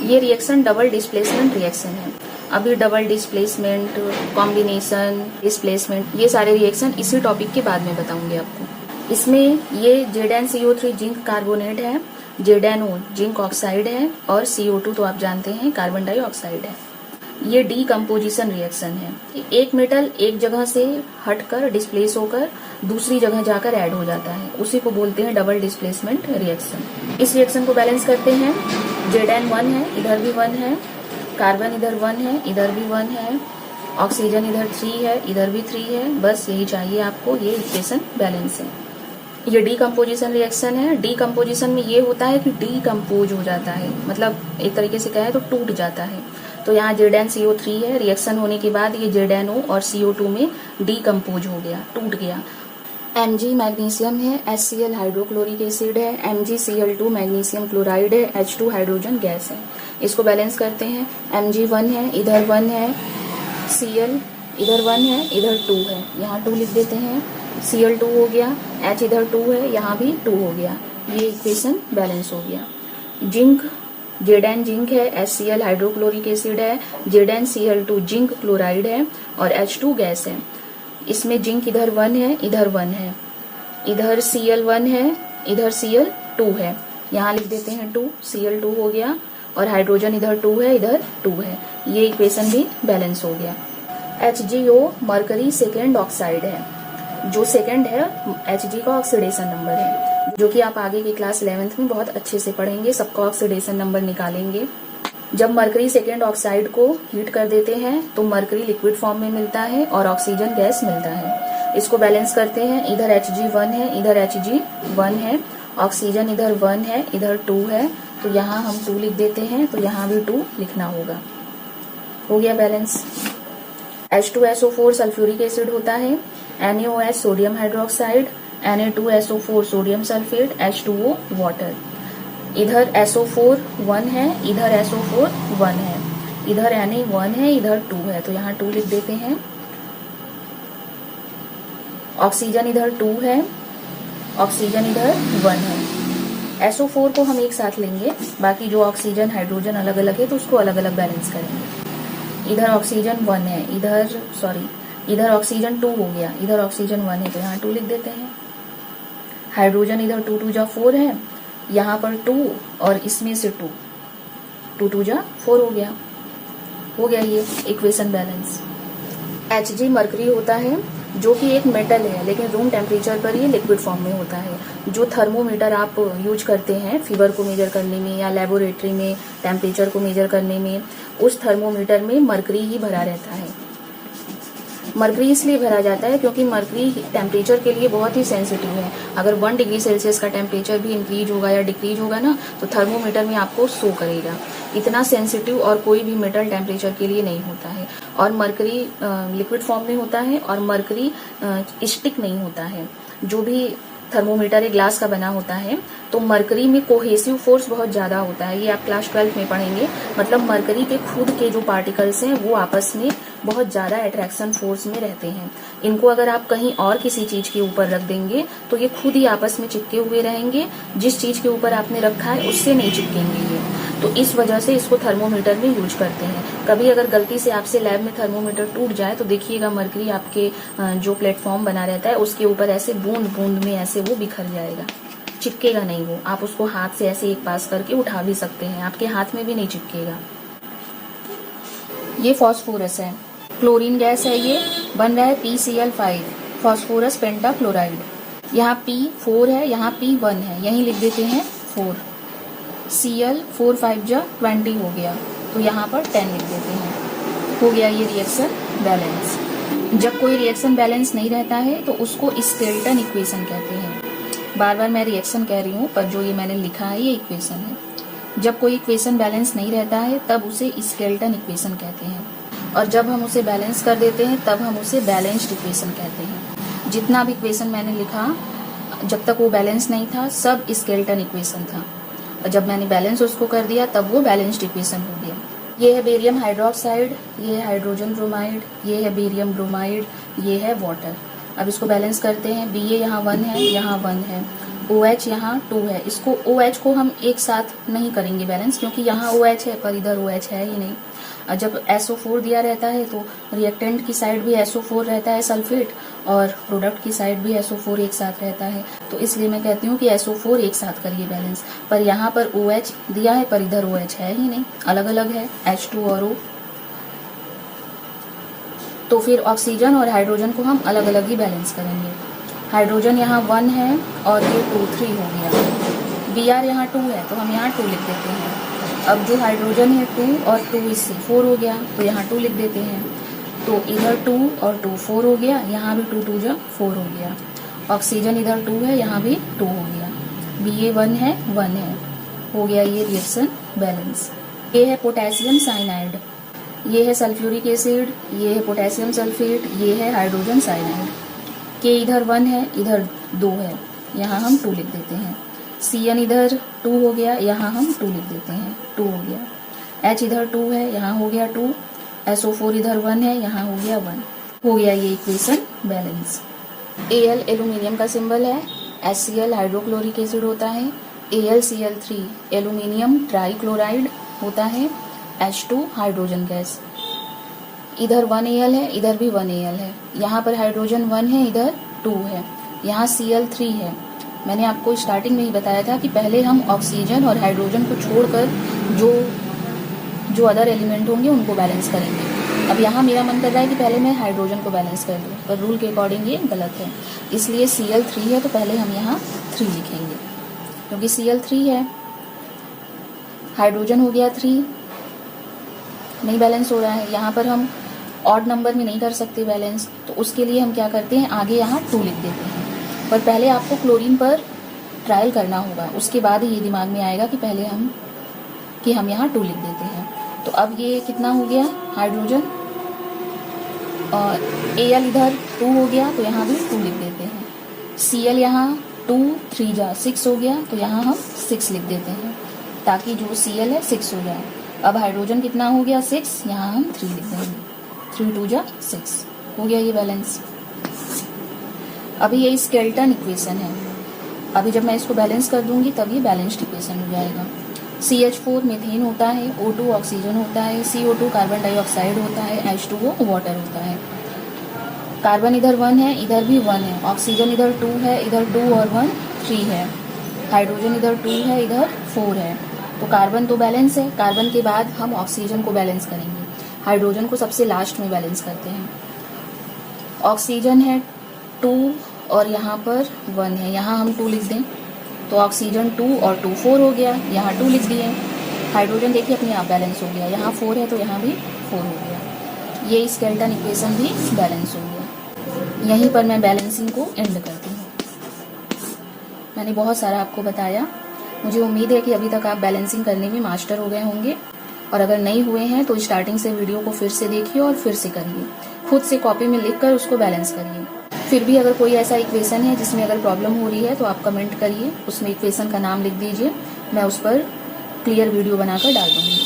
ये reaction double displacement reaction है। अभी डबल डिस्प्लेसमेंट, कॉम्बिनेशन, डिस्प्लेसमेंट, ये सारे रिएक्शन इसी टॉपिक के बाद में बताऊंगी आपको। इसमें ये ZnCO3 जिंक कार्बोनेट है, ZnO जिंक ऑक्साइड है, और CO2 तो आप जानते हैं कार्बन डाइऑक्साइड है। ये डीकम्पोजिशन रिएक्शन है। एक मेटल एक जगह से हटकर डिस्प्लेस होकर दूसरी जगह जाकर ऐड हो जाता है, उसी को बोलते हैं डबल डिस्प्लेसमेंट रिएक्शन। इस रिएक्शन को बैलेंस करते हैं। Zn 1 है, इधर भी 1 है, कार्बन इधर 1 है, इधर भी 1 है, ऑक्सीजन इधर 3 है, इधर भी 3 है। बस यही चाहिए आपको, ये इक्वेशन बैलेंस है। ये डीकम्पोजिशन रिएक्शन है। डीकम्पोजिशन में ये होता है कि डीकम्पोज हो जाता है, मतलब एक तरीके से कहें तो टूट जाता है। तो यहाँ ZnCO3 है, रिएक्शन होने के बाद ये ZnO और CO2 में डीकम्पोज हो गया, टूट गया। Mg मैग्नीशियम है, HCl हाइड्रोक्लोरिक एसिड है, MgCl2 मैग्नीशियम क्लोराइड है, H2 हाइड्रोजन गैस है। इसको बैलेंस करते हैं। Mg 1 है, इधर 1 है, Cl इधर 1 है, इधर 2 है, यहाँ 2 लिख देते हैं। Cl 2 हो गया, H इधर 2 है, यहाँ भी 2 हो गया। ये इक्वेशन बैलेंस हो गया। जिंक, Zn जिंक है, HCl हाइड्रोक्लोरिक एसिड है, ZnCl2 जिंक क्लोराइड है, और H2 गैस है। इसमें जिंक इधर 1 है, इधर 1 है, इधर Cl 1 है, इधर Cl 2 है, यहाँ लिख देते हैं 2, Cl 2 हो गया, और हाइड्रोजन इधर 2 है, इधर 2 है। ये इक्वेशन भी बैलेंस हो गया। HgO मरकरी सेकेंड ऑक्साइड है। जो सेकेंड है Hg का ऑक्सीडेशन नंबर है, जो कि आप आगे की क्लास 11th में बहुत अच्छे से पढ़ेंगे, सबका ऑक्सीडेशन नंबर निकालेंगे। जब मरकरी सेकेंड ऑक्साइड को हीट कर देते हैं तो मरकरी लिक्विड फॉर्म में मिलता है और ऑक्सीजन गैस मिलता है। इसको बैलेंस करते हैं। इधर Hg 1 है, इधर Hg 1 है, ऑक्सीजन इधर 1 है, इधर 2 है, तो यहाँ हम 2 लिख देते हैं, तो यहाँ भी 2 लिखना होगा। हो गया बैलेंस। H2SO4 सल्फ्यूरिक एसिड होता है, NaOH sodium hydroxide, Na2SO4 sodium sulphate, H2O water. इधर SO4 1 है, इधर SO4 1 है, इधर Na 1 है, इधर 2 है, तो यहाँ 2 लिख देते हैं। ऑक्सीजन इधर 2 है, ऑक्सीजन इधर 1 है। SO4 को हम एक साथ लेंगे, बाकी जो ऑक्सीजन हाइड्रोजन अलग अलग है तो उसको अलग अलग बैलेंस करेंगे। इधर ऑक्सीजन 1 है, इधर ऑक्सीजन 2 हो गया, इधर ऑक्सीजन 1 है, तो यहाँ 2 लिख देते हैं। हाइड्रोजन इधर 2 2 जा 4 है, यहाँ पर 2 और इसमें से 2 2 2 जा 4 हो गया ये इक्वेशन बैलेंस। Hg मरकरी होता है, जो कि एक मेटल है, लेकिन रूम टेम्परेचर पर ये लिक्विड फॉर्म में होता है। जो थर्मोमीटर आप यूज करते हैं फीवर को मेजर करने में या लेबोरेटरी में टेम्परेचर को मेजर करने में, उस थर्मोमीटर में मरकरी ही भरा रहता है। मरकरी इसलिए भरा जाता है क्योंकि मरकरी टेम्परेचर के लिए बहुत ही सेंसिटिव है। अगर 1 डिग्री सेल्सियस का टेम्परेचर भी इंक्रीज होगा या डिक्रीज होगा ना, तो थर्मोमीटर में आपको शो करेगा। इतना सेंसिटिव और कोई भी मेटल टेम्परेचर के लिए नहीं होता है। और मरकरी लिक्विड फॉर्म में होता है, और मरकरी स्टिक नहीं होता है। जो भी थर्मोमीटर एक ग्लास का बना होता है, तो मरकरी में कोहेसिव फोर्स बहुत ज्यादा होता है। ये आप क्लास 12 में पढ़ेंगे। मतलब मरकरी के खुद के जो पार्टिकल्स हैं वो आपस में बहुत ज्यादा अट्रैक्शन फोर्स में रहते हैं। इनको अगर आप कहीं और किसी चीज के ऊपर रख देंगे तो ये खुद ही आपस में चिपके हुए रहेंगे। जिस चीज के ऊपर आपने रखा है उससे नहीं चिपकेंगे ये। तो इस वजह से इसको थर्मोमीटर में यूज करते हैं। कभी अगर गलती से आपसे लैब में थर्मोमीटर टूट जाए तो देखिएगा मरकरी आपके जो प्लेटफॉर्म बना रहता है उसके ऊपर ऐसे बूंद बूंद में ऐसे वो बिखर जाएगा, चिपकेगा नहीं वो। आप उसको हाथ से ऐसे एक पास करके उठा भी सकते हैं, आपके हाथ में भी नहीं चिपकेगा। ये फॉस्फोरस है, क्लोरीन गैस है, ये बन रहा है PCl5 फॉस्फोरस पेंटाक्लोराइड। यहाँ P4 है, यहाँ P1 है, यहीं लिख देते हैं 4। Cl 4 5 जा 20 हो गया, तो यहाँ पर 10 लिख देते हैं। हो गया ये रिएक्शन बैलेंस। जब कोई रिएक्शन बैलेंस नहीं रहता है तो उसको स्केलेटन इक्वेशन कहते हैं। बार बार मैं रिएक्शन कह रही हूँ, पर जो ये मैंने लिखा है ये इक्वेशन है। जब कोई इक्वेशन बैलेंस नहीं रहता है तब उसे स्केलेटन इक्वेशन कहते हैं, और जब हम उसे बैलेंस कर देते हैं तब हम उसे बैलेंस्ड इक्वेशन कहते हैं। जितना भी इक्वेशन मैंने लिखा, जब तक वो बैलेंस नहीं था सब स्केलेटन इक्वेशन था, और जब मैंने बैलेंस उसको कर दिया तब वो बैलेंस्ड इक्वेशन हो गया। ये है बेरियम हाइड्रोक्साइड, ये है हाइड्रोजन ब्रोमाइड, ये है बेरियम ब्रोमाइड, ये है वाटर। अब इसको बैलेंस करते हैं। Ba यहाँ 1 है, यहाँ 1 है, OH यहाँ 2 है, इसको OH को हम एक साथ नहीं करेंगे बैलेंस, क्योंकि यहाँ OH है पर इधर OH है ही नहीं। जब SO4 दिया रहता है तो रिएक्टेंट की साइड भी SO4 रहता है सल्फेट, और प्रोडक्ट की साइड भी SO4 एक साथ रहता है, तो इसलिए मैं कहती हूँ कि SO4 एक साथ करिए बैलेंस। पर यहाँ पर OH दिया है पर इधर OH है ही नहीं, अलग अलग है H2 और O, तो फिर ऑक्सीजन और हाइड्रोजन को हम अलग अलग ही बैलेंस करेंगे। हाइड्रोजन यहाँ 1 है और ये 2 3 हो गया। Br यहाँ 2 है तो हम यहाँ 2 लिख देते हैं। अब जो हाइड्रोजन है 2 और 2 इससे 4 हो गया, तो यहाँ 2 लिख देते हैं। तो इधर 2 और 2 4 हो गया, यहाँ भी 2 2 जा 4 हो गया। ऑक्सीजन इधर 2 है, यहाँ भी 2 हो गया। Ba 1 है, 1 है, हो गया ये रिएक्शन बैलेंस। ये है पोटेशियम साइनाइड, ये है सल्फ्यूरिक एसिड, ये है पोटेशियम सल्फेट, ये है हाइड्रोजन साइनाइड। के इधर 1 है, इधर 2 है, यहाँ हम 2 लिख देते हैं। Cn इधर 2 हो गया, यहाँ हम 2 लिख देते हैं, 2 हो गया। H इधर 2 है, यहाँ हो गया 2। SO4 इधर 1 है, यहाँ हो गया 1। हो गया ये इक्वेशन बैलेंस। Al एल्यूमिनियम का सिंबल है, HCl हाइड्रोक्लोरिक एसिड होता है, AlCl3 एल्यूमिनियम ट्राइक्लोराइड होता है, H2 हाइड्रोजन गैस। इधर 1Al है, इधर भी 1Al है, यहाँ पर हाइड्रोजन 1 है, इधर 2 है, यहाँ Cl3 है। मैंने आपको स्टार्टिंग में ही बताया था कि पहले हम ऑक्सीजन और हाइड्रोजन को छोड़कर जो अदर एलिमेंट होंगे उनको बैलेंस करेंगे। अब यहाँ मेरा मन कर रहा है कि पहले मैं हाइड्रोजन को बैलेंस कर लूँ, पर रूल के अकॉर्डिंग ये गलत है, इसलिए Cl3 है तो पहले हम यहाँ 3 लिखेंगे, क्योंकि Cl3 है। हाइड्रोजन हो गया 3, नहीं बैलेंस हो रहा है। यहाँ पर हम ऑड नंबर में नहीं कर सकते बैलेंस, तो उसके लिए हम क्या करते हैं, आगे यहाँ 2 लिख देते हैं। पर पहले आपको क्लोरीन पर ट्रायल करना होगा, उसके बाद ही ये दिमाग में आएगा कि पहले हम यहाँ 2 लिख देते हैं। तो अब ये कितना हो गया हाइड्रोजन, और Al इधर 2 हो गया तो यहाँ भी 2 लिख देते हैं। Cl यहाँ 2 3 जा 6 हो गया, तो यहाँ हम 6 लिख देते हैं, ताकि जो Cl है 6 हो जाए। अब हाइड्रोजन कितना हो गया 6, यहाँ हम 3 लिख देंगे, 3 2 जा 6, हो गया ये बैलेंस। अभी ये स्केलेटन इक्वेशन है, अभी जब मैं इसको बैलेंस कर दूंगी तब ये बैलेंस्ड इक्वेशन हो जाएगा। CH4 मीथेन होता है, O2 ऑक्सीजन होता है, CO2 कार्बन डाइऑक्साइड होता है, H2O वाटर होता है। कार्बन इधर 1 है, इधर भी 1 है, ऑक्सीजन इधर 2 है, इधर 2 और 1 3 है, हाइड्रोजन इधर 2 है, इधर 4 है। तो कार्बन तो बैलेंस है, कार्बन के बाद हम ऑक्सीजन को बैलेंस करेंगे, हाइड्रोजन को सबसे लास्ट में बैलेंस करते हैं। ऑक्सीजन है 2 और यहाँ पर 1 है, यहाँ हम 2 लिख दें, तो ऑक्सीजन 2 और 2 4 हो गया, यहाँ 2 लिख दिए। हाइड्रोजन देखिए अपने आप बैलेंस हो गया, यहाँ 4 है तो यहाँ भी 4 हो गया। ये स्केलेटन इक्वेशन भी बैलेंस हो गया। यहीं पर मैं बैलेंसिंग को एंड करती हूँ। मैंने बहुत सारा आपको बताया, मुझे उम्मीद है कि अभी तक आप बैलेंसिंग करने में मास्टर हो गए होंगे, और अगर नहीं हुए हैं तो स्टार्टिंग से वीडियो को फिर से देखिए और फिर से करिए, खुद से कॉपी में लिखकर उसको बैलेंस करिए। फिर भी अगर कोई ऐसा इक्वेशन है जिसमें अगर प्रॉब्लम हो रही है तो आप कमेंट करिए, उसमें इक्वेशन का नाम लिख दीजिए, मैं उस पर क्लियर वीडियो बनाकर डाल दूँगी।